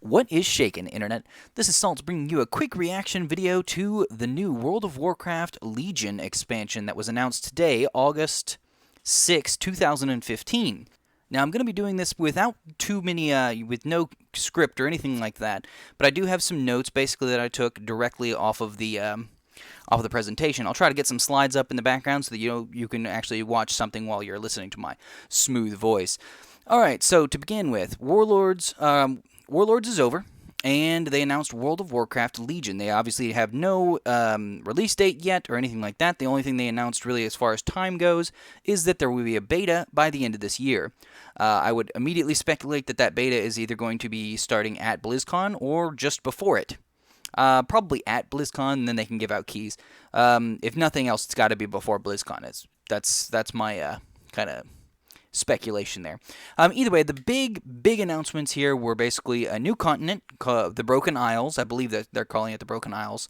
What is shaken, Internet? This is Salt bringing you a quick reaction video to the new World of Warcraft Legion expansion that was announced today, August 6, 2015. Now, I'm going to be doing this without too many, with no script or anything like that, but I do have some notes basically that I took directly off of the presentation. I'll try to get some slides up in the background so that you can actually watch something while you're listening to my smooth voice. All right, so to begin with, Warlords is over, and they announced World of Warcraft Legion. They obviously have no release date yet or anything like that. The only thing they announced really as far as time goes is that there will be a beta by the end of this year. I would immediately speculate that that beta is either going to be starting at BlizzCon or just before it. Probably at BlizzCon, and then they can give out keys. If nothing else, it's got to be before BlizzCon. That's my kind of speculation there. Either way, the big announcements here were basically a new continent called the Broken Isles. I believe that they're calling it the Broken Isles.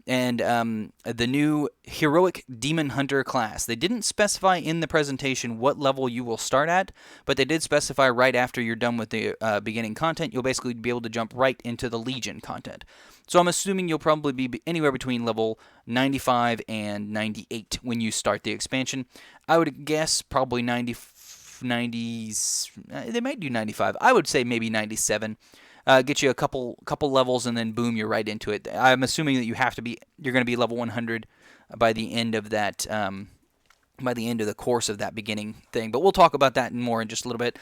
And the new Heroic Demon Hunter class. They didn't specify in the presentation what level you will start at, but they did specify right after you're done with the beginning content, you'll basically be able to jump right into the Legion content. So I'm assuming you'll probably be anywhere between level 95 and 98 when you start the expansion. I would guess probably 90s. They might do 95. I would say maybe 97. Get you a couple levels, and then boom, you're right into it. I'm assuming that you're going to be level 100 by the end of that. By the end of the course of that beginning thing, but we'll talk about that more in just a little bit.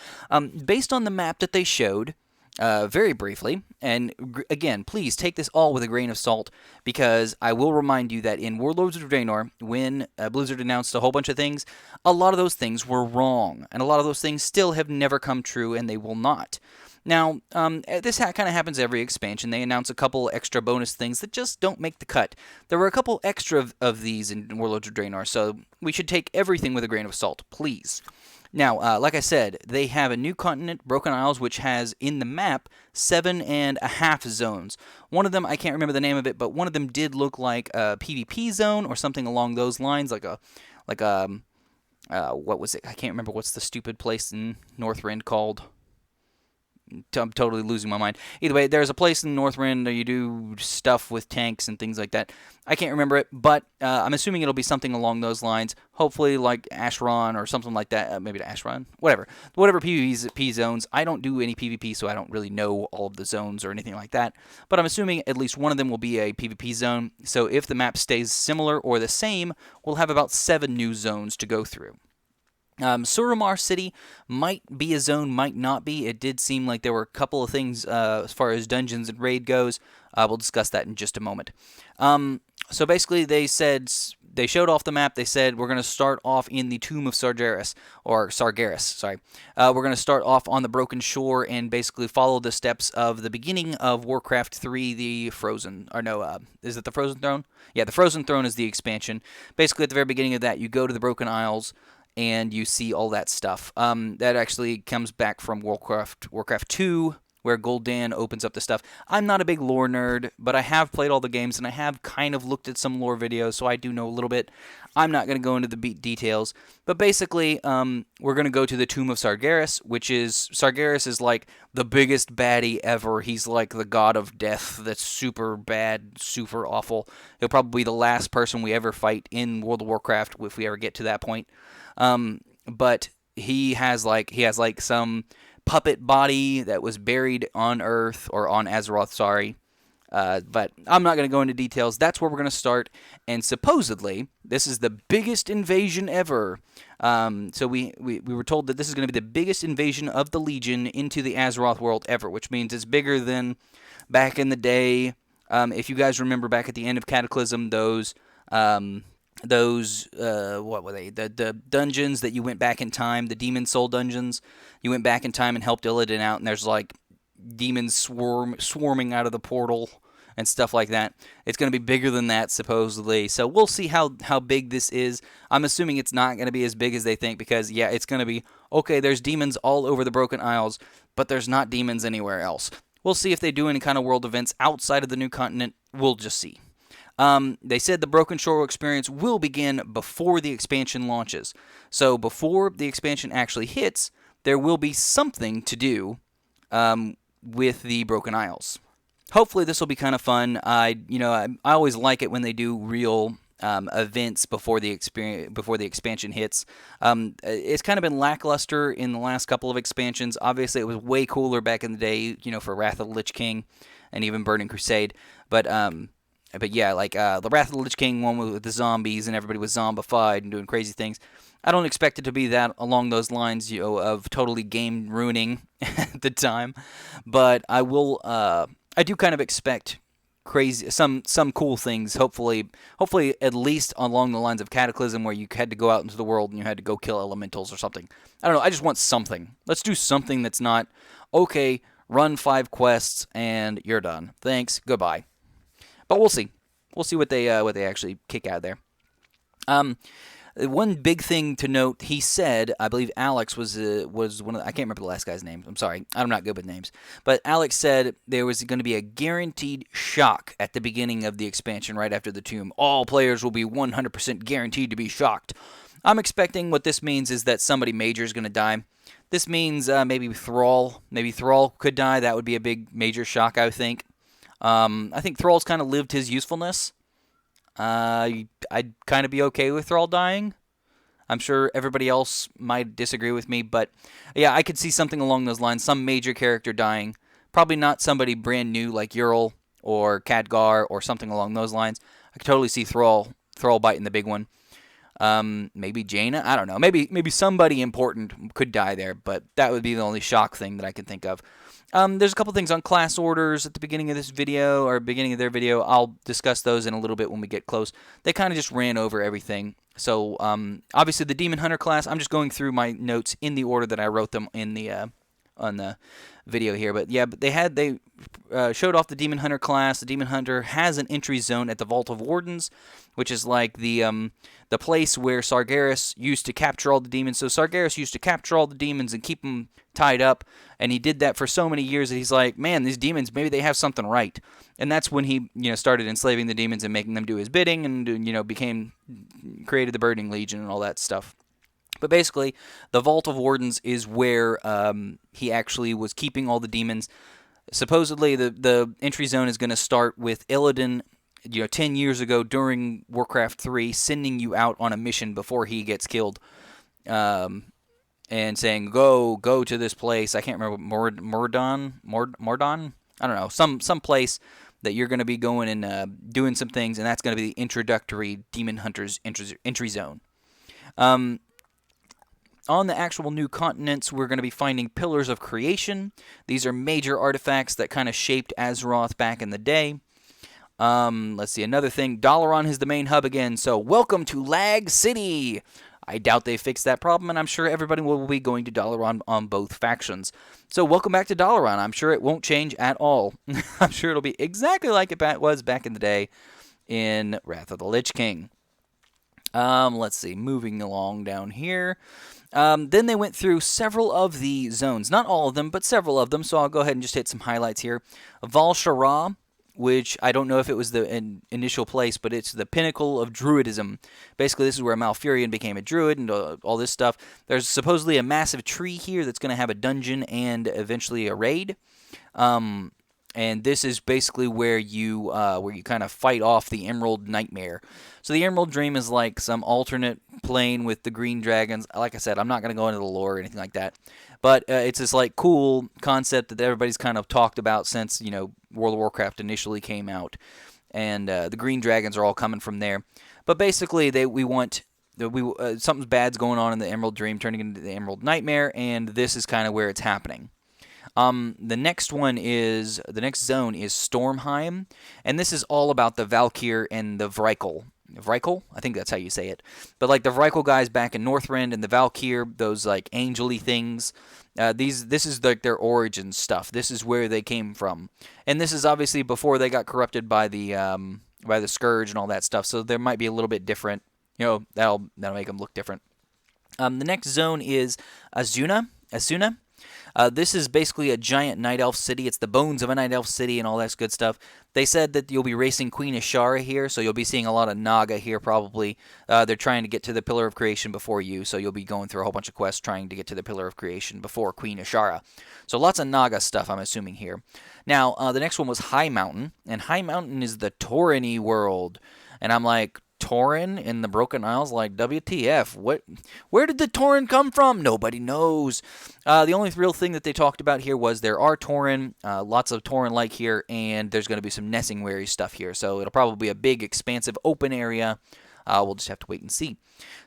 Based on the map that they showed, very briefly, and again, please take this all with a grain of salt, because I will remind you that in Warlords of Draenor, when Blizzard announced a whole bunch of things, a lot of those things were wrong, and a lot of those things still have never come true, and they will not. Now, this kind of happens every expansion. They announce a couple extra bonus things that just don't make the cut. There were a couple extra of these in Warlords of Draenor, so we should take everything with a grain of salt, please. Now, like I said, they have a new continent, Broken Isles, which has in the map 7.5 zones. One of them, I can't remember the name of it, but one of them did look like a PvP zone or something along those lines, what was it? I can't remember what's the stupid place in Northrend called. I'm totally losing my mind. Either way, there's a place in Northrend where you do stuff with tanks and things like that. I can't remember it, but I'm assuming it'll be something along those lines. Hopefully like Ashron or something like that. Maybe to Ashron. Whatever PvP zones. I don't do any PvP, so I don't really know all of the zones or anything like that. But I'm assuming at least one of them will be a PvP zone. So if the map stays similar or the same, we'll have about 7 new zones to go through. Suramar City might be a zone, might not be. It did seem like there were a couple of things as far as dungeons and raid goes. We'll discuss that in just a moment. So basically they showed off the map. They said we're going to start off in the Tomb of Sargeras, sorry. We're going to start off on the Broken Shore and basically follow the steps of the beginning of Warcraft 3, the Frozen, or no, is it the Frozen Throne? Yeah, the Frozen Throne is the expansion. Basically at the very beginning of that, you go to the Broken Isles, and you see all that stuff. That actually comes back from Warcraft 2, where Gul'dan opens up the stuff. I'm not a big lore nerd, but I have played all the games, and I have kind of looked at some lore videos, so I do know a little bit. I'm not going to go into the details, but basically, we're going to go to the Tomb of Sargeras, Sargeras is like the biggest baddie ever. He's like the god of death that's super bad, super awful. He'll probably be the last person we ever fight in World of Warcraft if we ever get to that point. But he has some puppet body that was buried on Earth, or on Azeroth, sorry. But I'm not going to go into details. That's where we're going to start. And supposedly, this is the biggest invasion ever. So we were told that this is going to be the biggest invasion of the Legion into the Azeroth world ever, which means it's bigger than back in the day. If you guys remember back at the end of Cataclysm, those what were they? The dungeons that you went back in time, the Demon Soul dungeons. You went back in time and helped Illidan out, and there's like demons swarming out of the portal and stuff like that. It's going to be bigger than that, supposedly. So we'll see how big this is. I'm assuming it's not going to be as big as they think, because, yeah, it's going to be, okay, there's demons all over the Broken Isles, but there's not demons anywhere else. We'll see if they do any kind of world events outside of the new continent. We'll just see. They said the Broken Shore experience will begin before the expansion launches. So before the expansion actually hits, there will be something to do with the Broken Isles. Hopefully this will be kind of fun. I always like it when they do real events before the expansion hits. It's kind of been lackluster in the last couple of expansions. Obviously, it was way cooler back in the day, for Wrath of the Lich King and even Burning Crusade. But yeah, like the Wrath of the Lich King one with the zombies and everybody was zombified and doing crazy things. I don't expect it to be that along those lines, of totally game ruining at the time. But I will. I do kind of expect crazy some cool things. Hopefully at least along the lines of Cataclysm, where you had to go out into the world and you had to go kill elementals or something. I don't know. I just want something. Let's do something that's not okay. Run 5 quests and you're done. Thanks. Goodbye. But we'll see. We'll see what they actually kick out there. One big thing to note, he said, I believe Alex was one of I can't remember the last guy's name. I'm sorry, I'm not good with names. But Alex said there was going to be a guaranteed shock at the beginning of the expansion right after the tomb. All players will be 100% guaranteed to be shocked. I'm expecting what this means is that somebody major is going to die. This means maybe Thrall. Maybe Thrall could die. That would be a big major shock, I think. I think Thrall's kind of lived his usefulness. I'd kind of be okay with Thrall dying. I'm sure everybody else might disagree with me, but yeah, I could see something along those lines. Some major character dying. Probably not somebody brand new like Ural or Khadgar or something along those lines. I could totally see Thrall biting the big one. Maybe Jaina. I don't know. Maybe somebody important could die there, but that would be the only shock thing that I can think of. There's a couple things on class orders at the beginning of this video, or beginning of their video. I'll discuss those in a little bit when we get close. They kind of just ran over everything. So, obviously the Demon Hunter class, I'm just going through my notes in the order that I wrote them in the on the video here. But yeah, they showed off the Demon Hunter class. The Demon Hunter has an entry zone at the Vault of Wardens, which is like the place where Sargeras used to capture all the demons. So Sargeras used to capture all the demons and keep them tied up, and he did that for so many years that he's like, man, these demons, maybe they have something right. And that's when he started enslaving the demons and making them do his bidding, and created the Burning Legion and all that stuff. But basically, the Vault of Wardens is where he actually was keeping all the demons. Supposedly, the entry zone is going to start with Illidan, 10 years ago during Warcraft 3, sending you out on a mission before he gets killed, and saying, go to this place. I can't remember, Mordon? I don't know, some place that you're going to be going and doing some things, and that's going to be the introductory Demon Hunters entry zone. On the actual new continents, we're going to be finding Pillars of Creation. These are major artifacts that kind of shaped Azeroth back in the day. Let's see, another thing. Dalaran is the main hub again, so welcome to Lag City! I doubt they fixed that problem, and I'm sure everybody will be going to Dalaran on both factions. So welcome back to Dalaran. I'm sure it won't change at all. I'm sure it'll be exactly like it was back in the day in Wrath of the Lich King. Let's see, moving along down here. Then they went through several of the zones. Not all of them, but several of them. So I'll go ahead and just hit some highlights here. Val Shara, which I don't know if it was the initial place, but it's the pinnacle of Druidism. Basically, this is where Malfurion became a Druid and all this stuff. There's supposedly a massive tree here that's going to have a dungeon and eventually a raid. And this is basically where you kind of fight off the Emerald Nightmare. So the Emerald Dream is like some alternate plane with the green dragons. Like I said, I'm not going to go into the lore or anything like that. But it's this like cool concept that everybody's kind of talked about since, World of Warcraft initially came out. And the green dragons are all coming from there. But basically, something's bad's going on in the Emerald Dream, turning into the Emerald Nightmare, and this is kind of where it's happening. The next zone is Stormheim, and this is all about the Valkyr and the Vrykul. Vrykul? I think that's how you say it. But like the Vrykul guys back in Northrend and the Valkyr, those like angel-y things, this is like their origin stuff. This is where they came from. And this is obviously before they got corrupted by the Scourge and all that stuff, so there might be a little bit different. That'll make them look different. The next zone is Asuna. This is basically a giant night elf city. It's the bones of a night elf city and all that good stuff. They said that you'll be racing Queen Ashara here, so you'll be seeing a lot of Naga here probably. They're trying to get to the Pillar of Creation before you, so you'll be going through a whole bunch of quests trying to get to the Pillar of Creation before Queen Ashara. So lots of Naga stuff, I'm assuming here. Now, the next one was High Mountain, and High Mountain is the Taurani world. And I'm like, Tauren in the Broken Isles? Like, WTF? Where did the Tauren come from? Nobody knows. The only real thing that they talked about here was there are Tauren, lots of Tauren-like here, and there's going to be some Nessingwary stuff here. So it'll probably be a big, expansive, open area. We'll just have to wait and see.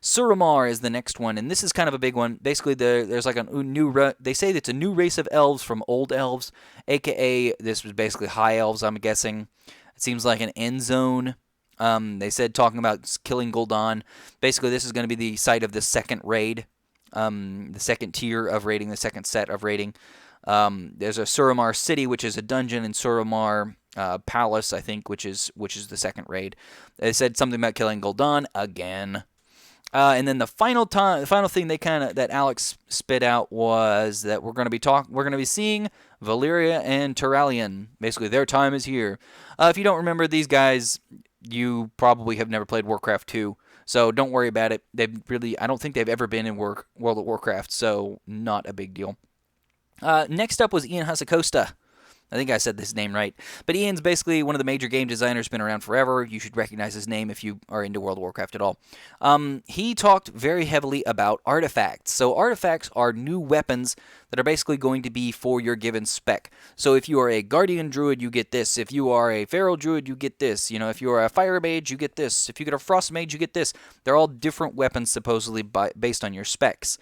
Suramar is the next one, and this is kind of a big one. Basically, there's like a new... They say it's a new race of elves from old elves, a.k.a. this was basically high elves, I'm guessing. It seems like an end zone. They said talking about killing Gul'dan. Basically, this is going to be the site of the second raid, the second tier of raiding, the second set of raiding. There's a Suramar City, which is a dungeon, and Suramar Palace, I think, which is the second raid. They said something about killing Gul'dan again. And then the final thing that Alex spit out was that we're going to be seeing Valyria and Turalyon. Basically, their time is here. If you don't remember these guys, you probably have never played Warcraft 2, so don't worry about it. I don't think they've ever been in World of Warcraft, so not a big deal. Next up was Ian Hasacosta. I think I said this name right. But Ian's basically one of the major game designers, been around forever. You should recognize his name if you are into World of Warcraft at all. He talked very heavily about artifacts. So artifacts are new weapons that are basically going to be for your given spec. So if you are a Guardian Druid, you get this. If you are a Feral Druid, you get this. If you are a Fire Mage, you get this. If you get a Frost Mage, you get this. They're all different weapons supposedly based on your specs.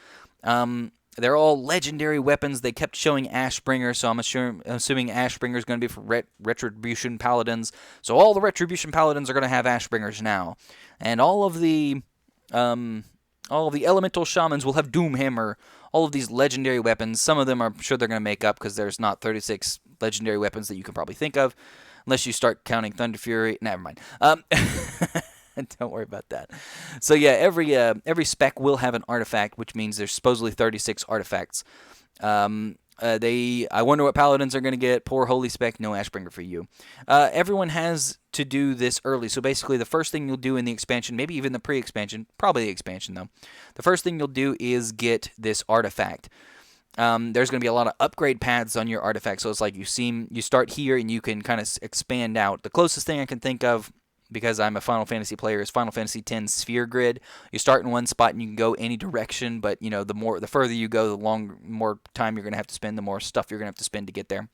They're all legendary weapons. They kept showing Ashbringer, so I'm assuming Ashbringer is going to be for Retribution Paladins. So all the Retribution Paladins are going to have Ashbringers now, and all of the Elemental Shamans will have Doomhammer. All of these legendary weapons. Some of them I'm sure they're going to make up because there's not 36 legendary weapons that you can probably think of, unless you start counting Thunder Fury. Never mind. Don't worry about that. So yeah, every spec will have an artifact, which means there's supposedly 36 artifacts. I wonder what paladins are going to get. Poor holy spec, no Ashbringer for you. Everyone has to do this early. So basically, the first thing you'll do in the expansion, maybe even the pre-expansion, probably the expansion though. The first thing you'll do is get this artifact. There's going to be a lot of upgrade paths on your artifact. So it's like you start here and you can kind of expand out. The closest thing I can think of, because I'm a Final Fantasy player, is Final Fantasy X Sphere Grid. You start in one spot and you can go any direction, but the further you go, the more time you're going to have to spend, the more stuff you're going to have to spend to get there.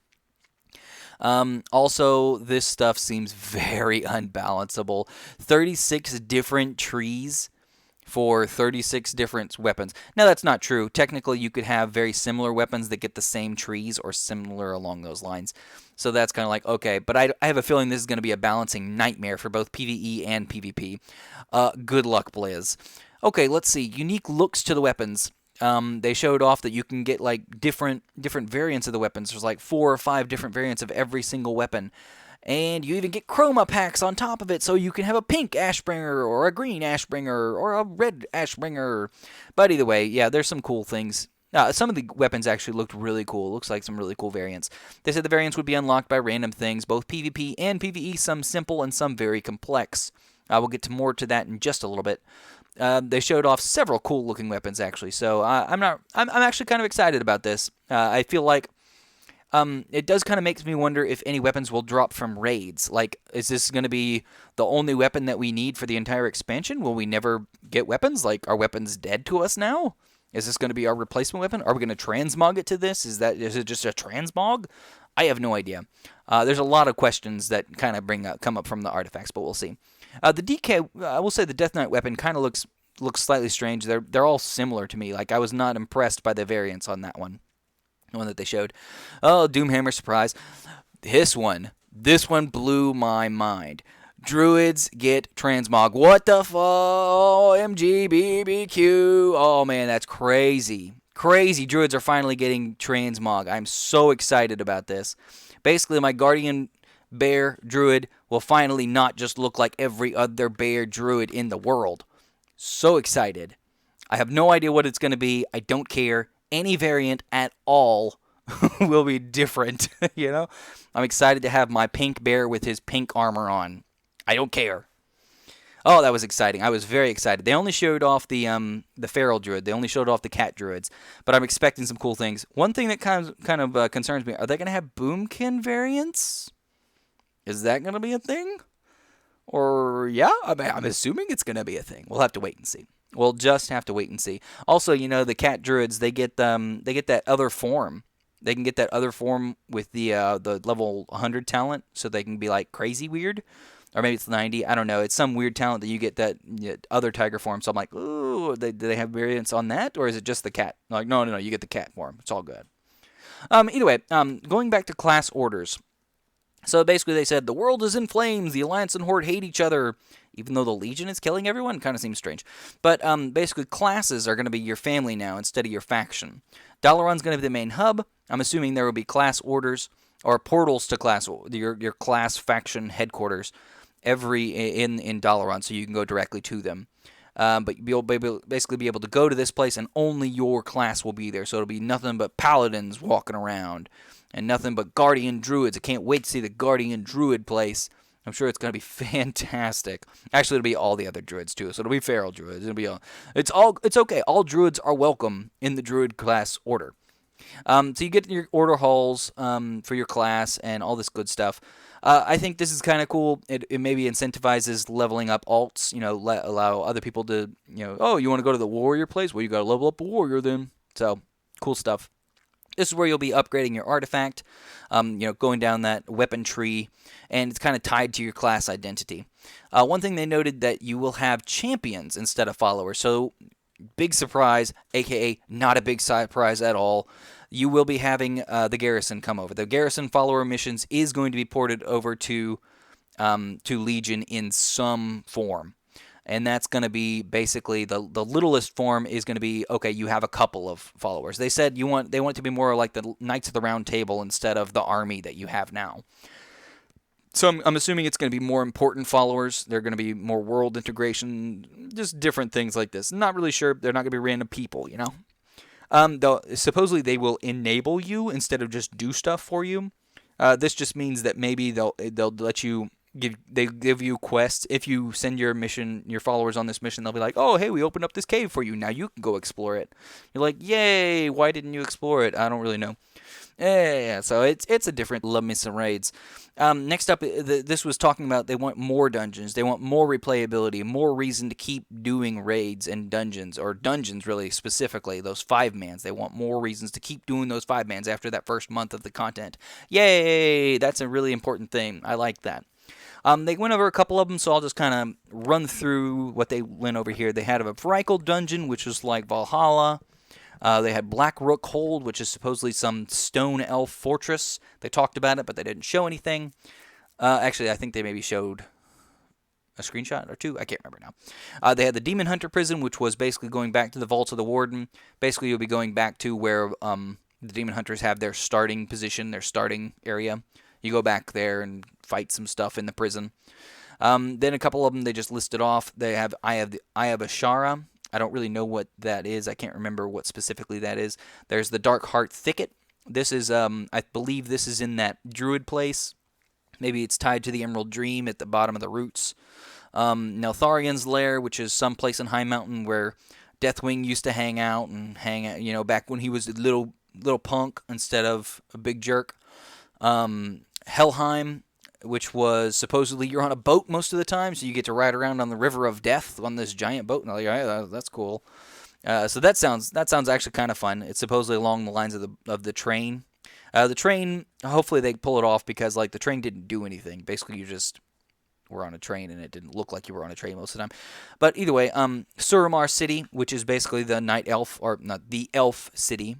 Also, this stuff seems very unbalanceable. 36 different trees for 36 different weapons. Now, that's not true. Technically, you could have very similar weapons that get the same trees or similar along those lines. So that's kind of like, okay. But I have a feeling this is going to be a balancing nightmare for both PvE and PvP. Good luck, Blizz. Okay, let's see. Unique looks to the weapons. They showed off that you can get like different variants of the weapons. There's like 4 or 5 different variants of every single weapon. And you even get chroma packs on top of it, so you can have a pink Ashbringer, or a green Ashbringer, or a red Ashbringer. But either way, yeah, there's some cool things. Some of the weapons actually looked really cool. Looks like some really cool variants. They said the variants would be unlocked by random things, both PvP and PvE, some simple and some very complex. We'll get to more to that in just a little bit. They showed off several cool looking weapons, actually. So I'm actually kind of excited about this. I feel like it does kind of makes me wonder if any weapons will drop from raids. Like, is this going to be the only weapon that we need for the entire expansion? Will we never get weapons? Like, are weapons dead to us now? Is this going to be our replacement weapon? Are we going to transmog it to this? Is it just a transmog? I have no idea. There's a lot of questions that kind of come up from the artifacts, but we'll see. The DK, I will say the Death Knight weapon kind of looks slightly strange. They're all similar to me. Like, I was not impressed by the variants on that one. The one that they showed. Oh, Doomhammer surprise. This one blew my mind. Druids get transmog. What the fuck? Oh, MGBBQ. Oh, man, that's crazy. Crazy. Druids are finally getting transmog. I'm so excited about this. Basically, my Guardian Bear Druid will finally not just look like every other Bear Druid in the world. So excited. I have no idea what it's going to be. I don't care. Any variant at all will be different, you know? I'm excited to have my pink bear with his pink armor on. I don't care. Oh, that was exciting. I was very excited. They only showed off the feral druid. They only showed off the cat druids, but I'm expecting some cool things. One thing that kind of concerns me, are they going to have boomkin variants? Is that going to be a thing? Or yeah, I'm assuming it's going to be a thing. We'll have to wait and see. We'll just have to wait and see. Also, the cat druids, they get that other form. They can get that other form with the level 100 talent, so they can be like crazy weird, or maybe it's 90. I don't know. It's some weird talent that you get that other tiger form. So I'm like, ooh, do they have variants on that, or is it just the cat? Like, no, you get the cat form. It's all good. Either way, going back to class orders. So basically they said, the world is in flames, the Alliance and Horde hate each other, even though the Legion is killing everyone. Kind of seems strange. But basically classes are going to be your family now instead of your faction. Dalaran's going to be the main hub. I'm assuming there will be class orders, or portals to class, your class faction headquarters in Dalaran, so you can go directly to them. But you'll basically be able to go to this place, and only your class will be there. So it'll be nothing but paladins walking around, and nothing but guardian druids. I can't wait to see the guardian druid place. I'm sure it's going to be fantastic. Actually, it'll be all the other druids too. So it'll be feral druids. It's okay. All druids are welcome in the druid class order. So you get your order halls for your class and all this good stuff. I think this is kind of cool. It maybe incentivizes leveling up alts. Allow other people to, oh, you want to go to the warrior place? Well, you got to level up a warrior then. So cool stuff. This is where you'll be upgrading your artifact, going down that weapon tree, and it's kind of tied to your class identity. One thing they noted that you will have champions instead of followers. So big surprise, aka not a big surprise at all. You will be having the garrison come over. The garrison follower missions is going to be ported over to Legion in some form. And that's going to be basically the littlest form is going to be, okay, you have a couple of followers. They said they want it to be more like the Knights of the Round Table instead of the army that you have now. So I'm assuming it's going to be more important followers. They're going to be more world integration, just different things like this. Not really sure. They're not going to be random people, Though supposedly they will enable you instead of just do stuff for you. This just means that maybe they'll let you give you quests. If you send your followers on this mission, they'll be like, oh, hey, we opened up this cave for you. Now you can go explore it. You're like, yay, why didn't you explore it? I don't really know. Yeah, so it's a different La Mission raids. Next up, this was talking about they want more dungeons. They want more replayability, more reason to keep doing raids and dungeons, or dungeons really specifically, those 5-mans. They want more reasons to keep doing those 5-mans after that first month of the content. Yay! That's a really important thing. I like that. They went over a couple of them, so I'll just kind of run through what they went over here. They had a Vrykle dungeon, which was like Valhalla. They had Black Rook Hold, which is supposedly some stone elf fortress. They talked about it, but they didn't show anything. Actually, I think they maybe showed a screenshot or two. I can't remember now. They had the Demon Hunter prison, which was basically going back to the Vaults of the Warden. Basically, you'll be going back to where the Demon Hunters have their starting position, their starting area. You go back there and fight some stuff in the prison. Then a couple of them they just listed off. They have Eye of Ashara. I don't really know what that is. I can't remember what specifically that is. There's the Dark Heart Thicket. This is, I believe this is in that druid place. Maybe it's tied to the Emerald Dream at the bottom of the roots. Neltharian's Lair, which is some place in High Mountain where Deathwing used to hang out, back when he was a little punk instead of a big jerk. Helheim, which was supposedly you're on a boat most of the time, so you get to ride around on the River of Death on this giant boat. And I'm like, yeah, that's cool. So that sounds actually kind of fun. It's supposedly along the lines of the train. The train, hopefully they pull it off because like the train didn't do anything. Basically, you just were on a train and it didn't look like you were on a train most of the time. But either way, Suramar City, which is basically the night elf, or not the elf city.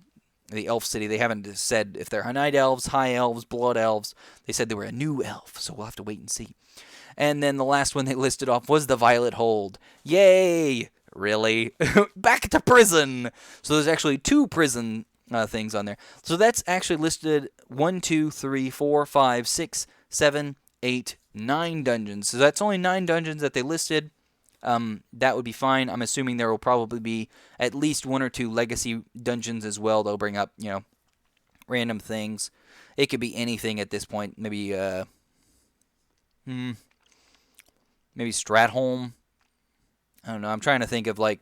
The elf city, they haven't said if they're night elves, high elves, blood elves. They said they were a new elf, so we'll have to wait and see. And then the last one they listed off was the Violet Hold. Yay! Really? Back to prison! So there's actually 2 prison things on there. So that's actually listed 1, 2, 3, 4, 5, 6, 7, 8, 9 dungeons. So that's only 9 dungeons that they listed. That would be fine. I'm assuming there will probably be at least 1 or 2 legacy dungeons as well. They'll bring up, random things. It could be anything at this point. Maybe maybe Stratholme. I don't know. I'm trying to think of like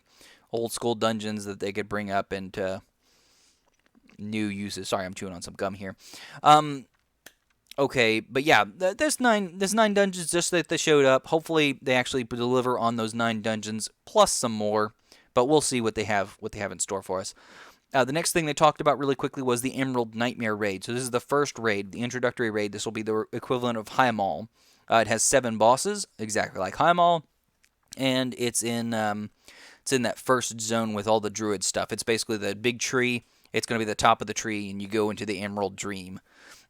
old school dungeons that they could bring up into new uses. Sorry, I'm chewing on some gum here. Okay, but yeah, there's nine dungeons just that they showed up. Hopefully, they actually deliver on those 9 dungeons plus some more. But we'll see what they have in store for us. The next thing they talked about really quickly was the Emerald Nightmare raid. So this is the first raid, the introductory raid. This will be the equivalent of Heimal. It has 7 bosses, exactly like Heimal, and it's in that first zone with all the druid stuff. It's basically the big tree. It's going to be the top of the tree, and you go into the Emerald Dream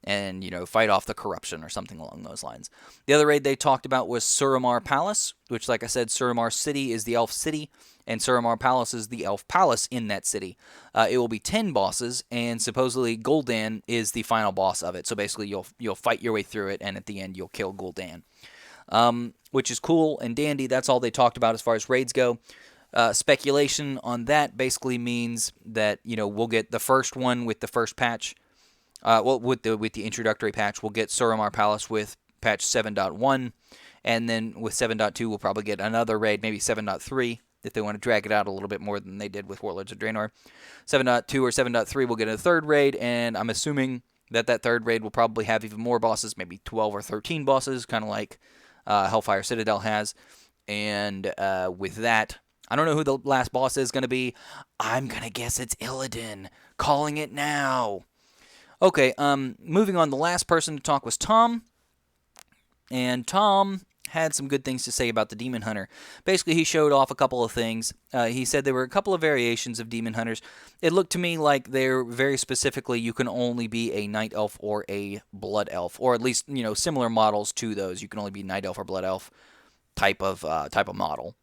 and, fight off the corruption or something along those lines. The other raid they talked about was Suramar Palace, which, like I said, Suramar City is the elf city, and Suramar Palace is the elf palace in that city. It will be 10 bosses, and supposedly Gul'dan is the final boss of it. So basically, you'll fight your way through it, and at the end, you'll kill Gul'dan, which is cool and dandy. That's all they talked about as far as raids go. Speculation on that basically means that we'll get the first one with the first patch. With the introductory patch, we'll get Suramar Palace with patch 7.1, and then with 7.2, we'll probably get another raid, maybe 7.3, if they want to drag it out a little bit more than they did with Warlords of Draenor. 7.2 or 7.3, we'll get a third raid, and I'm assuming that third raid will probably have even more bosses, maybe 12 or 13 bosses, kind of like Hellfire Citadel has. And with that, I don't know who the last boss is going to be. I'm going to guess it's Illidan. Calling it now. Okay, moving on, the last person to talk was Tom, and Tom had some good things to say about the Demon Hunter. Basically, he showed off a couple of things. He said there were a couple of variations of Demon Hunters. It looked to me like they're very specifically, you can only be a Night Elf or a Blood Elf, or at least, similar models to those. You can only be Night Elf or Blood Elf type of model.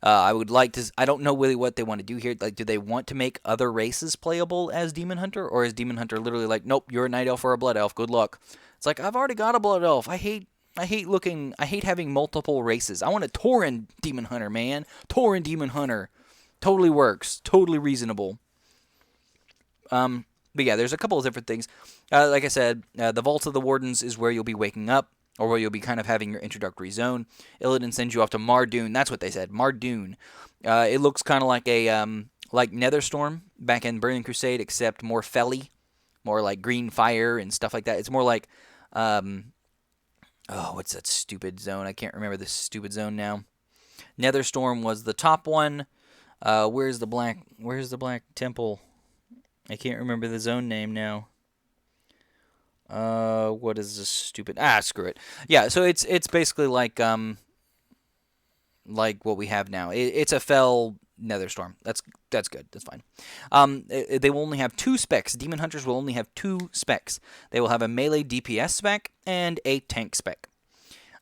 I would like to. I don't know really what they want to do here. Like, do they want to make other races playable as Demon Hunter, or is Demon Hunter literally like, nope, you're a Night Elf or a Blood Elf. Good luck. It's like, I've already got a Blood Elf. I hate having multiple races. I want a Tauren Demon Hunter, man. Tauren Demon Hunter, totally works. Totally reasonable. But yeah, there's a couple of different things. Like I said, the Vault of the Wardens is where you'll be waking up, or where you'll be kind of having your introductory zone. Illidan sends you off to Mardoon. That's what they said, Mardoon. It looks kind of like a like Netherstorm back in Burning Crusade, except more felly, more like green fire and stuff like that. It's more like, what's that stupid zone? I can't remember this stupid zone now. Netherstorm was the top one. Where's the black temple? I can't remember the zone name now. What is this stupid? Screw it. Yeah, so it's basically like what we have now. It's a fell Netherstorm. That's good. That's fine. They will only have 2 specs. Demon Hunters will only have 2 specs. They will have a melee DPS spec and a tank spec.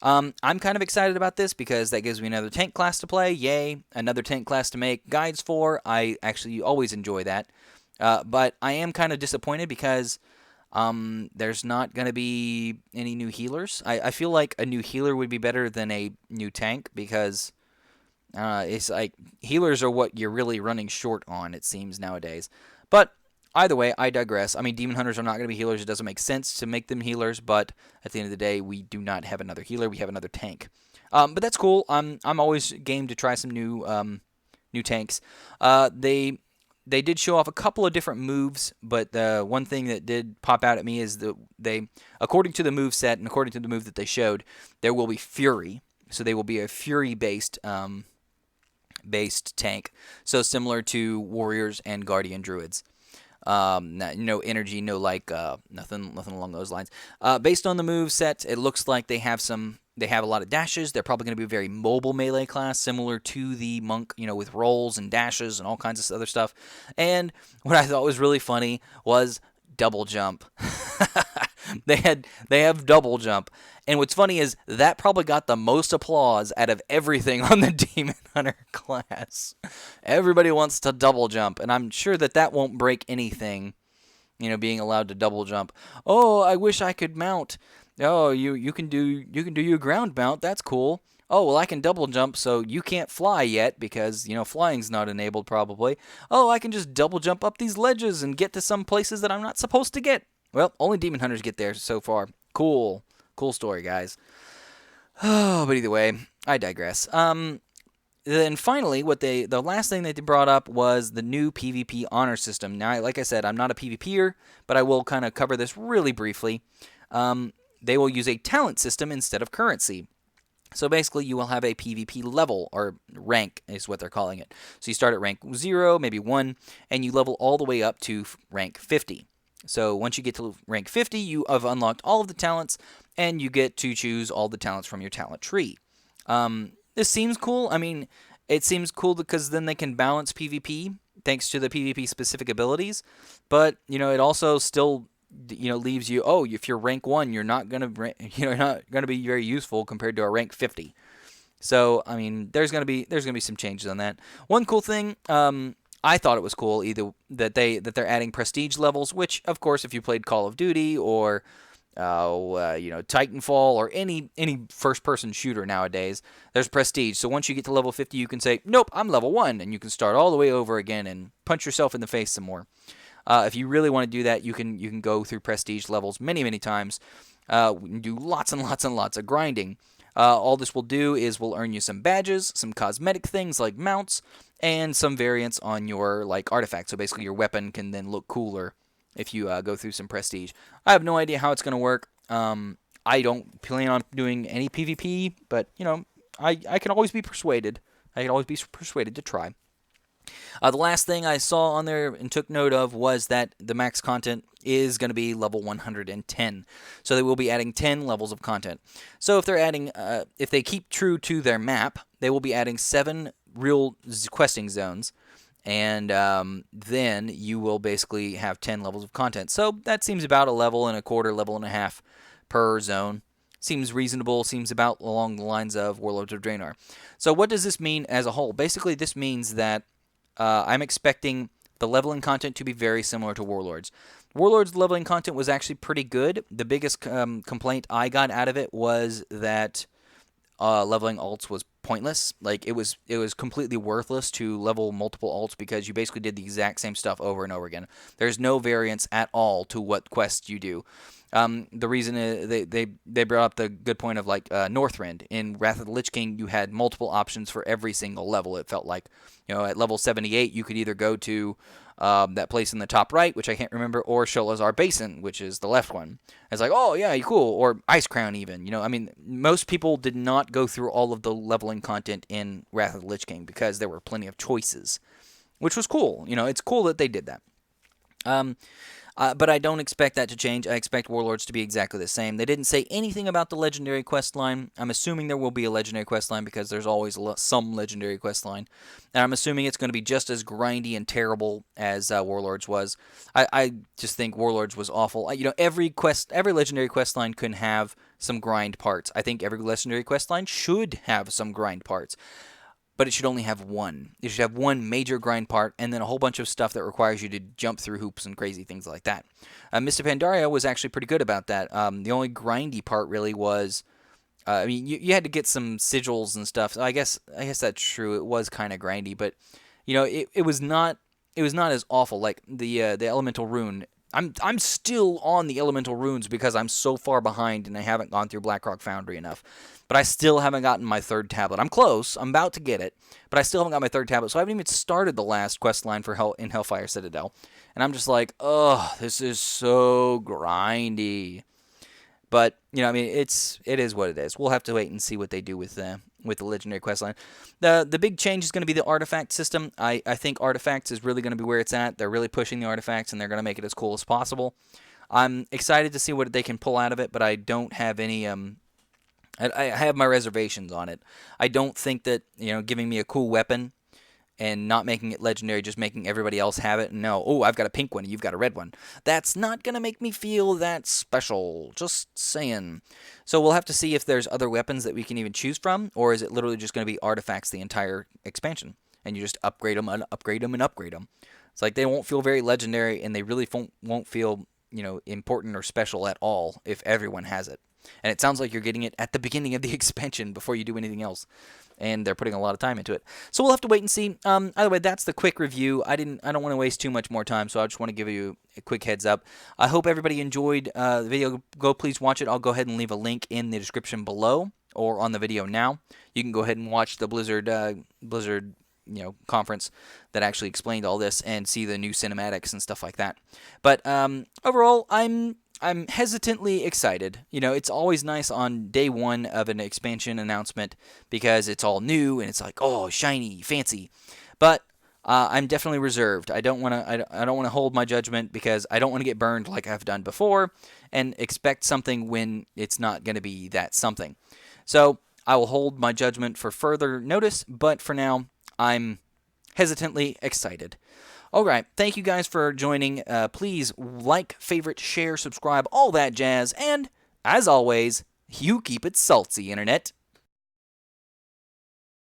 I'm kind of excited about this because that gives me another tank class to play. Yay, another tank class to make guides for. I actually always enjoy that. But I am kind of disappointed because there's not going to be any new healers. I feel like a new healer would be better than a new tank because it's like healers are what you're really running short on, it seems, nowadays. But either way, I digress. I mean, Demon Hunters are not going to be healers. It doesn't make sense to make them healers, but at the end of the day, we do not have another healer. We have another tank. But that's cool. I'm always game to try some new tanks. They did show off a couple of different moves, but the one thing that did pop out at me is that according to the move set and according to the move that they showed, there will be Fury. So they will be a Fury-based tank. So similar to Warriors and Guardian Druids. No energy, no nothing along those lines. Based on the move set, it looks like they have a lot of dashes. They're probably going to be a very mobile melee class, similar to the monk, with rolls and dashes and all kinds of other stuff. And what I thought was really funny was double jump. They have double jump. And what's funny is that probably got the most applause out of everything on the Demon Hunter class. Everybody wants to double jump, and I'm sure that won't break anything, being allowed to double jump. Oh, I wish I could mount. Oh, you can do your ground mount. That's cool. Oh, well, I can double jump, so you can't fly yet because, flying's not enabled probably. Oh, I can just double jump up these ledges and get to some places that I'm not supposed to get. Well, only demon hunters get there so far. Cool. Cool story, guys. Oh, but either way, I digress. Then finally, the last thing that they brought up was the new PvP honor system. Now, like I said, I'm not a PvPer, but I will kind of cover this really briefly. They will use a talent system instead of currency. So basically, you will have a PvP level, or rank is what they're calling it. So you start at rank 0, maybe 1, and you level all the way up to rank 50. So once you get to rank 50, you have unlocked all of the talents, and you get to choose all the talents from your talent tree. This seems cool. I mean, it seems cool because then they can balance PvP thanks to the PvP specific abilities. But it also still leaves you. Oh, if you're rank 1, you're not gonna be very useful compared to a rank 50. So I mean, there's gonna be some changes on that. One cool thing. I thought it was cool either that they're adding prestige levels, which of course if you played Call of Duty or Titanfall or any first-person shooter nowadays, there's prestige. So once you get to level 50, you can say, nope, I'm level 1, and you can start all the way over again and punch yourself in the face some more. If you really want to do that, you can go through prestige levels many times. We can do lots and lots of grinding. All this will do is will earn you some badges, some cosmetic things like mounts, and some variants on your artifacts. So basically, your weapon can then look cooler if you go through some prestige. I have no idea how it's going to work. I don't plan on doing any PvP, but I can always be persuaded. I can always be persuaded to try. The last thing I saw on there and took note of was that the max content is going to be level 110. So they will be adding 10 levels of content. So if they're adding, if they keep true to their map, they will be adding 7 real questing zones. And then you will basically have 10 levels of content. So that seems about a level and a quarter, level and a half per zone. Seems reasonable, seems about along the lines of Warlords of Draenor. So what does this mean as a whole? Basically, this means that I'm expecting the leveling content to be very similar to Warlords. Warlords leveling content was actually pretty good. The biggest complaint I got out of it was that leveling alts was pointless. Like it was completely worthless to level multiple alts because you basically did the exact same stuff over and over again. There's no variance at all to what quests you do. The reason they brought up the good point of Northrend. In Wrath of the Lich King, you had multiple options for every single level. It felt like, at level 78, you could either go to that place in the top right, which I can't remember, or Sholazar Basin, which is the left one. It's like, oh yeah, cool, or Ice Crown even. I mean, most people did not go through all of the leveling content in Wrath of the Lich King because there were plenty of choices, which was cool. It's cool that they did that. But I don't expect that to change. I expect Warlords to be exactly the same. They didn't say anything about the Legendary quest line. I'm assuming there will be a Legendary quest line because there's always some Legendary quest line. And I'm assuming it's going to be just as grindy and terrible as Warlords was. I just think Warlords was awful. Every Legendary quest line can have some grind parts. I think every Legendary quest line should have some grind parts. But it should only have one. You should have one major grind part, and then a whole bunch of stuff that requires you to jump through hoops and crazy things like that. Mr. Pandaria was actually pretty good about that. The only grindy part really was, you had to get some sigils and stuff. So I guess that's true. It was kind of grindy, but it was not as awful. Like the elemental rune. I'm still on the elemental runes because I'm so far behind and I haven't gone through Blackrock Foundry enough. But I still haven't gotten my 3rd tablet. I'm close. I'm about to get it. But I still haven't got my 3rd tablet. So I haven't even started the last quest line for in Hellfire Citadel. And I'm just like, oh, this is so grindy. But, it is what it is. We'll have to wait and see what they do with the Legendary questline. The big change is going to be the artifact system. I think artifacts is really going to be where it's at. They're really pushing the artifacts, and they're going to make it as cool as possible. I'm excited to see what they can pull out of it, but I don't have any... I have my reservations on it. I don't think that, giving me a cool weapon and not making it legendary, just making everybody else have it. No, oh, I've got a pink one and you've got a red one. That's not going to make me feel that special. Just saying. So we'll have to see if there's other weapons that we can even choose from, or is it literally just going to be artifacts the entire expansion? And you just upgrade them and upgrade them and upgrade them. It's like they won't feel very legendary, and they really won't feel, important or special at all if everyone has it. And it sounds like you're getting it at the beginning of the expansion before you do anything else. And they're putting a lot of time into it. So we'll have to wait and see. Either way, that's the quick review. I don't want to waste too much more time, so I just want to give you a quick heads up. I hope everybody enjoyed the video. Go please watch it. I'll go ahead and leave a link in the description below or on the video now. You can go ahead and watch the Blizzard conference that actually explained all this and see the new cinematics and stuff like that. But overall, I'm hesitantly excited. It's always nice on day one of an expansion announcement because it's all new and it's like, oh, shiny, fancy. But I'm definitely reserved. I don't want to hold my judgment because I don't want to get burned like I've done before and expect something when it's not going to be that something. So I will hold my judgment for further notice, but for now, I'm hesitantly excited. All right, thank you guys for joining. Please like, favorite, share, subscribe, all that jazz. And, as always, you keep it salty, Internet.